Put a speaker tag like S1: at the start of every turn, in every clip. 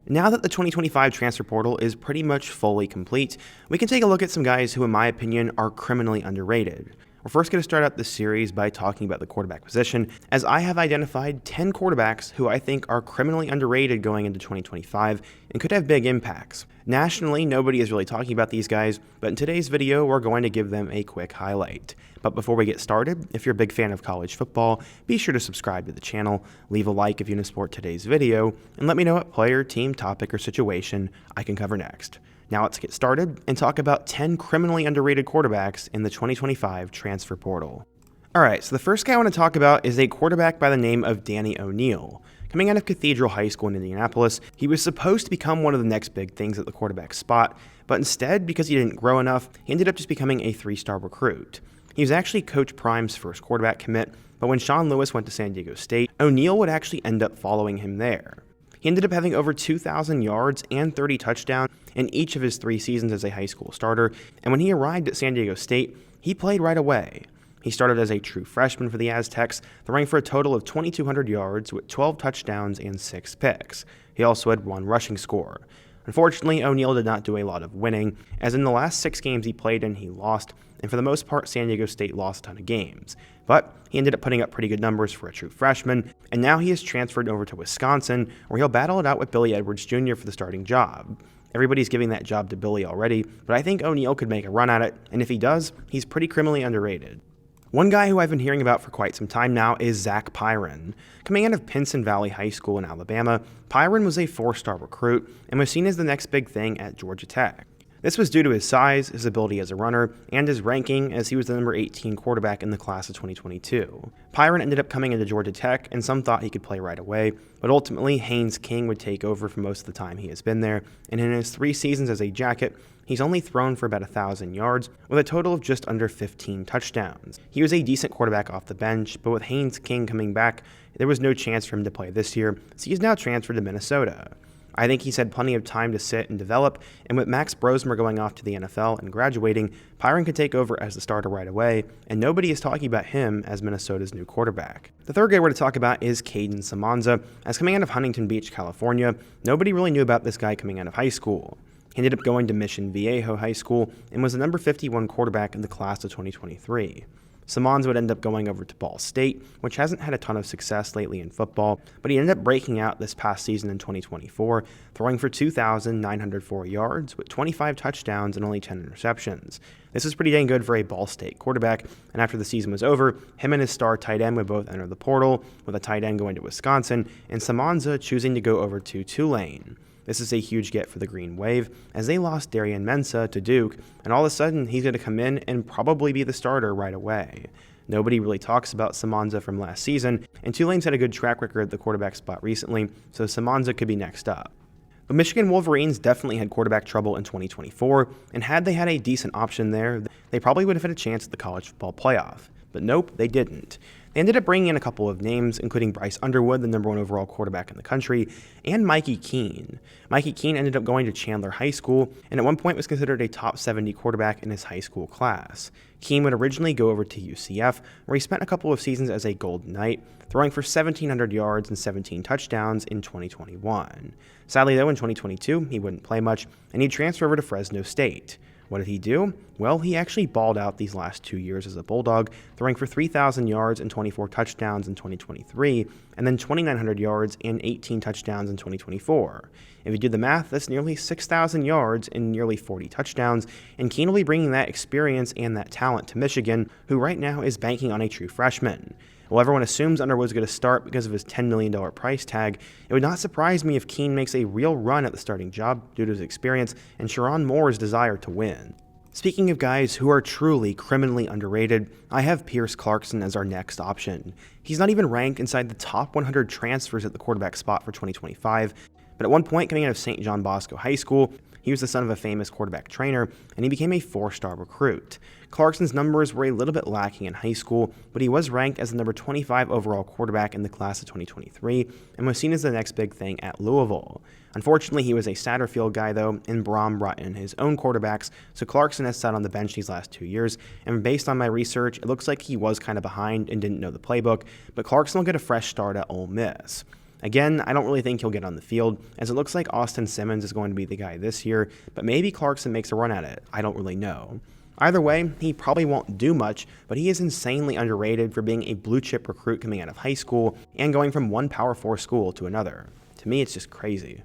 S1: Now that the 2025 transfer portal is pretty much fully complete, we can take a look at some guys who, in my opinion, are criminally underrated. We're first going to start out this series by talking about the quarterback position, as I have identified 10 quarterbacks who I think are criminally underrated going into 2025 and could have big impacts. Nationally, nobody is really talking about these guys, but in today's video, we're going to give them a quick highlight. But before we get started, if you're a big fan of college football, be sure to subscribe to the channel, leave a like if you want to support today's video, and let me know what player, team, topic, or situation I can cover next. Now let's get started and talk about 10 criminally underrated quarterbacks in the 2025 transfer portal. Alright, so the first guy I want to talk about is a quarterback by the name of Danny O'Neal. Coming out of Cathedral High School in Indianapolis, he was supposed to become one of the next big things at the quarterback spot, but instead, because he didn't grow enough, he ended up just becoming a 3-star recruit. He was actually Coach Prime's first quarterback commit, but when Sean Lewis went to San Diego State, O'Neal would actually end up following him there. He ended up having over 2,000 yards and 30 touchdowns in each of his 3 seasons as a high school starter, and when he arrived at San Diego State, he played right away. He started as a true freshman for the Aztecs, throwing for a total of 2,200 yards with 12 touchdowns and 6 picks. He also had 1 rushing score. Unfortunately, O'Neal did not do a lot of winning, as in the last 6 games he played in, he lost, and for the most part, San Diego State lost a ton of games. But he ended up putting up pretty good numbers for a true freshman, and now he is transferred over to Wisconsin, where he'll battle it out with Billy Edwards Jr. for the starting job. Everybody's giving that job to Billy already, but I think O'Neal could make a run at it, and if he does, he's pretty criminally underrated. One guy who I've been hearing about for quite some time now is Zach Pyron. Coming out of Pinson Valley High School in Alabama, Pyron was a 4-star recruit and was seen as the next big thing at Georgia Tech. This was due to his size, his ability as a runner, and his ranking, as he was the number 18 quarterback in the class of 2022. Pyron ended up coming into Georgia Tech, and some thought he could play right away, but ultimately Haynes King would take over for most of the time he has been there, and in his 3 seasons as a Jacket, he's only thrown for about 1,000 yards, with a total of just under 15 touchdowns. He was a decent quarterback off the bench, but with Haynes King coming back, there was no chance for him to play this year, so he's now transferred to Minnesota. I think he's had plenty of time to sit and develop, and with Max Brosmer going off to the NFL and graduating, Pyron could take over as the starter right away, and nobody is talking about him as Minnesota's new quarterback. The third guy we're going to talk about is Kaden Samanza, as coming out of Huntington Beach, California, nobody really knew about this guy coming out of high school. He ended up going to Mission Viejo High School and was the number 51 quarterback in the class of 2023. Samanza would end up going over to Ball State, which hasn't had a ton of success lately in football, but he ended up breaking out this past season in 2024, throwing for 2,904 yards with 25 touchdowns and only 10 interceptions. This is pretty dang good for a Ball State quarterback, and after the season was over, him and his star tight end would both enter the portal, with a tight end going to Wisconsin, and Samanza choosing to go over to Tulane. This is a huge get for the Green Wave, as they lost Darian Mensah to Duke, and all of a sudden he's going to come in and probably be the starter right away. Nobody really talks about Samanza from last season, and Tulane's had a good track record at the quarterback spot recently, so Samanza could be next up. But Michigan Wolverines definitely had quarterback trouble in 2024, and had they had a decent option there, they probably would have had a chance at the college football playoff. But nope, they didn't. They ended up bringing in a couple of names, including Bryce Underwood, the number 1 overall quarterback in the country, and Mikey Keane. Mikey Keane ended up going to Chandler High School, and at one point was considered a top 70 quarterback in his high school class. Keane would originally go over to UCF, where he spent a couple of seasons as a Golden Knight, throwing for 1,700 yards and 17 touchdowns in 2021. Sadly though, in 2022, he wouldn't play much, and he'd transfer over to Fresno State. What did he do? Well, he actually balled out these last 2 years as a Bulldog, throwing for 3,000 yards and 24 touchdowns in 2023, and then 2,900 yards and 18 touchdowns in 2024. If you do the math, that's nearly 6,000 yards and nearly 40 touchdowns, and Keane will be bringing that experience and that talent to Michigan, who right now is banking on a true freshman. While everyone assumes Underwood's going to start because of his $10 million price tag, it would not surprise me if Keane makes a real run at the starting job due to his experience and Sharon Moore's desire to win. Speaking of guys who are truly criminally underrated, I have Pierce Clarkson as our next option. He's not even ranked inside the top 100 transfers at the quarterback spot for 2025, but at one point coming out of St. John Bosco High School, he was the son of a famous quarterback trainer, and he became a 4-star recruit. Clarkson's numbers were a little bit lacking in high school, but he was ranked as the number 25 overall quarterback in the class of 2023, and was seen as the next big thing at Louisville. Unfortunately, he was a Satterfield guy though, and Brom brought in his own quarterbacks, so Clarkson has sat on the bench these last 2 years, and based on my research, it looks like he was kind of behind and didn't know the playbook, but Clarkson will get a fresh start at Ole Miss. Again, I don't really think he'll get on the field, as it looks like Austin Simmons is going to be the guy this year, but maybe Clarkson makes a run at it. I don't really know. Either way, he probably won't do much, but he is insanely underrated for being a blue-chip recruit coming out of high school and going from one Power 4 school to another. To me, it's just crazy.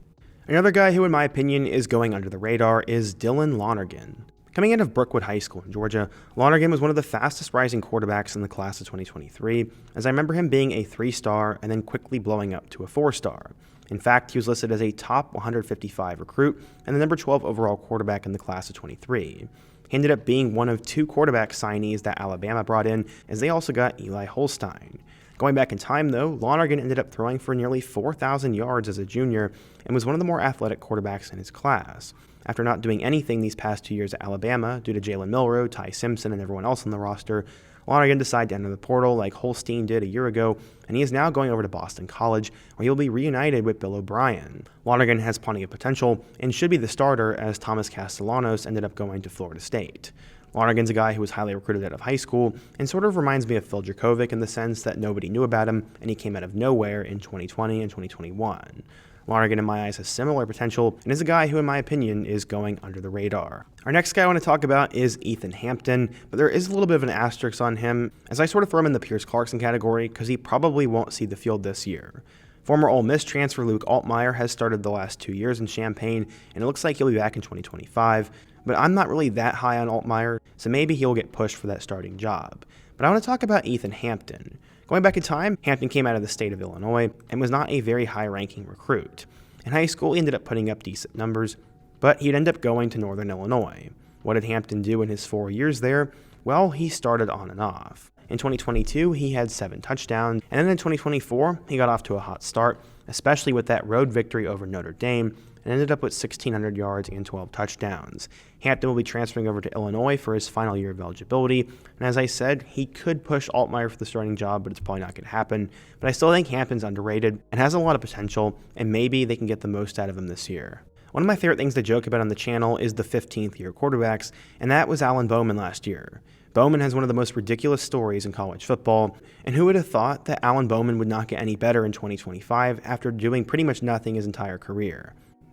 S1: Another guy who, in my opinion, is going under the radar is Dylan Lonergan. Coming out of Brookwood High School in Georgia, Lonergan was one of the fastest rising quarterbacks in the class of 2023, as I remember him being a 3-star and then quickly blowing up to a 4-star. In fact, he was listed as a top 155 recruit and the number 12 overall quarterback in the class of 23. He ended up being one of 2 quarterback signees that Alabama brought in, as they also got Eli Holstein. Going back in time, though, Lonergan ended up throwing for nearly 4,000 yards as a junior and was one of the more athletic quarterbacks in his class. After not doing anything these past 2 years at Alabama due to Jalen Milroe, Ty Simpson, and everyone else on the roster, Lonergan decided to enter the portal like Holstein did a year ago, and he is now going over to Boston College, where he'll be reunited with Bill O'Brien. Lonergan has plenty of potential and should be the starter, as Thomas Castellanos ended up going to Florida State. Lonergan's a guy who was highly recruited out of high school and sort of reminds me of Phil Dracovic in the sense that nobody knew about him and he came out of nowhere in 2020 and 2021. Lonergan, in my eyes, has similar potential and is a guy who, in my opinion, is going under the radar. Our next guy I want to talk about is Ethan Hampton, but there is a little bit of an asterisk on him, as I sort of throw him in the Pierce Clarkson category because he probably won't see the field this year. Former Ole Miss transfer Luke Altmyer has started the last 2 years in Champaign, and it looks like he'll be back in 2025, but I'm not really that high on Altmyer, so maybe he'll get pushed for that starting job. But I want to talk about Ethan Hampton. Going back in time, Hampton came out of the state of Illinois and was not a very high-ranking recruit. In high school, he ended up putting up decent numbers, but he'd end up going to Northern Illinois. What did Hampton do in his 4 years there? Well, he started on and off. In 2022, he had 7 touchdowns, and then in 2024, he got off to a hot start, especially with that road victory over Notre Dame, and ended up with 1,600 yards and 12 touchdowns. Hampton will be transferring over to Illinois for his final year of eligibility, and as I said, he could push Altmyer for the starting job, but it's probably not going to happen. But I still think Hampton's underrated and has a lot of potential, and maybe they can get the most out of him this year. One of my favorite things to joke about on the channel is the 15th year quarterbacks, and that was Alan Bowman last year. Bowman has one of the most ridiculous stories in college football, and who would have thought that Alan Bowman would not get any better in 2025 after doing pretty much nothing his entire career?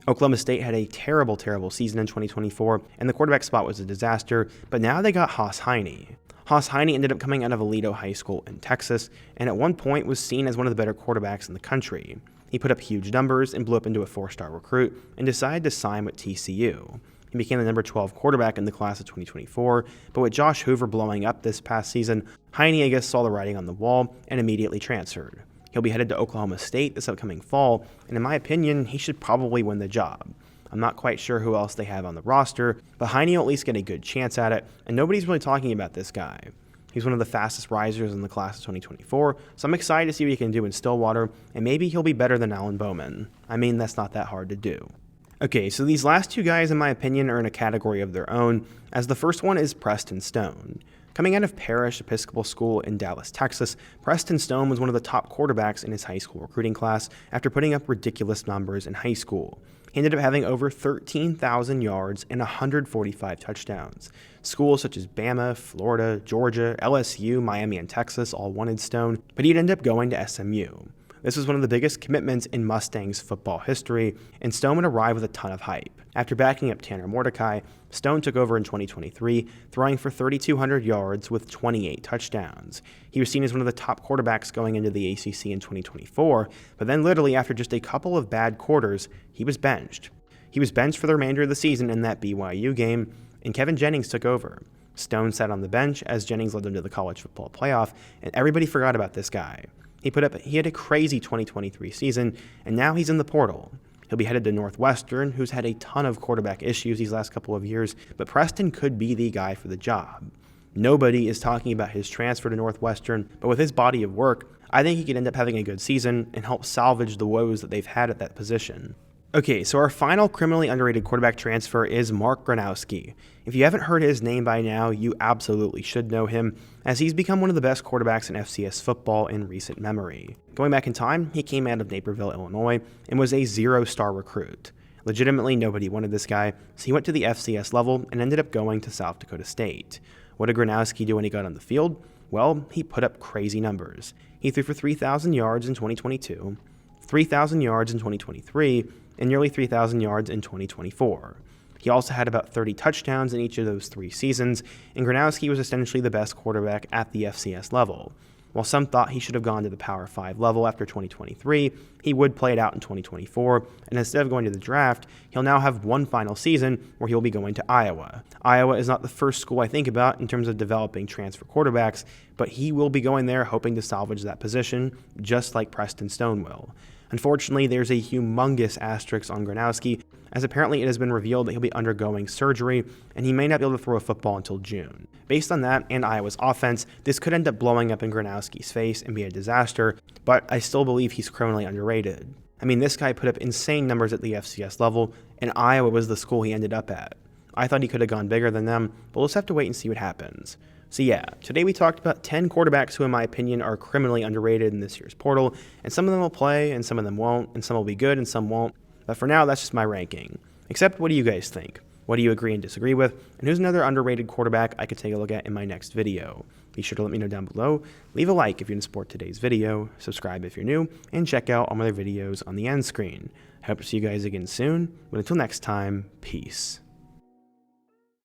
S1: Oklahoma State had a terrible season in 2024, and the quarterback spot was a disaster, but now they got Hejny. Hejny ended up coming out of Aledo High School in Texas, and at one point was seen as one of the better quarterbacks in the country. He put up huge numbers and blew up into a 4-star recruit, and decided to sign with TCU. He became the number 12 quarterback in the class of 2024, but with Josh Hoover blowing up this past season, Hejny, I guess, saw the writing on the wall and immediately transferred. He'll be headed to Oklahoma State this upcoming fall, and in my opinion, he should probably win the job. I'm not quite sure who else they have on the roster, but Hejny will at least get a good chance at it, and nobody's really talking about this guy. He's one of the fastest risers in the class of 2024, so I'm excited to see what he can do in Stillwater, and maybe he'll be better than Alan Bowman. I mean, that's not that hard to do. Okay, so these last 2 guys, in my opinion, are in a category of their own, as the first one is Preston Stone. Coming out of Parish Episcopal School in Dallas, Texas, Preston Stone was one of the top quarterbacks in his high school recruiting class after putting up ridiculous numbers in high school. He ended up having over 13,000 yards and 145 touchdowns. Schools such as Bama, Florida, Georgia, LSU, Miami, and Texas all wanted Stone, but he'd end up going to SMU. This was one of the biggest commitments in Mustangs football history, and Stone would arrive with a ton of hype. After backing up Tanner Mordecai, Stone took over in 2023, throwing for 3,200 yards with 28 touchdowns. He was seen as one of the top quarterbacks going into the ACC in 2024, but then literally after just a couple of bad quarters, he was benched. He was benched for the remainder of the season in that BYU game, and Kevin Jennings took over. Stone sat on the bench as Jennings led them to the college football playoff, and everybody forgot about this guy. He had a crazy 2023 season, and now he's in the portal. He'll be headed to Northwestern, who's had a ton of quarterback issues these last couple of years, but Preston could be the guy for the job. Nobody is talking about his transfer to Northwestern, but with his body of work, I think he could end up having a good season and help salvage the woes that they've had at that position. Okay, so our final criminally underrated quarterback transfer is Mark Gronowski. If you haven't heard his name by now, you absolutely should know him, as he's become one of the best quarterbacks in FCS football in recent memory. Going back in time, he came out of Naperville, Illinois, and was a 0-star recruit. Legitimately, nobody wanted this guy, so he went to the FCS level and ended up going to South Dakota State. What did Gronowski do when he got on the field? Well, he put up crazy numbers. He threw for 3,000 yards in 2022, 3,000 yards in 2023, and nearly 3,000 yards in 2024. He also had about 30 touchdowns in each of those 3 seasons, and Gronowski was essentially the best quarterback at the FCS level. While some thought he should have gone to the Power 5 level after 2023, he would play it out in 2024, and instead of going to the draft, he'll now have one final season where he'll be going to Iowa. Iowa is not the first school I think about in terms of developing transfer quarterbacks, but he will be going there hoping to salvage that position, just like Preston Stone will. Unfortunately, there's a humongous asterisk on Gronowski, as apparently it has been revealed that he'll be undergoing surgery, and he may not be able to throw a football until June. Based on that and Iowa's offense, this could end up blowing up in Gronowski's face and be a disaster, but I still believe he's criminally underrated. I mean, this guy put up insane numbers at the FCS level, and Iowa was the school he ended up at. I thought he could have gone bigger than them, but we'll just have to wait and see what happens. So yeah, today we talked about 10 quarterbacks who in my opinion are criminally underrated in this year's portal, and some of them will play, and some of them won't, and some will be good, and some won't. But for now, that's just my ranking. Except, what do you guys think? What do you agree and disagree with? And who's another underrated quarterback I could take a look at in my next video? Be sure to let me know down below. Leave a like if you didn't support today's video, subscribe if you're new, and check out all my other videos on the end screen. I hope to see you guys again soon, but until next time, peace.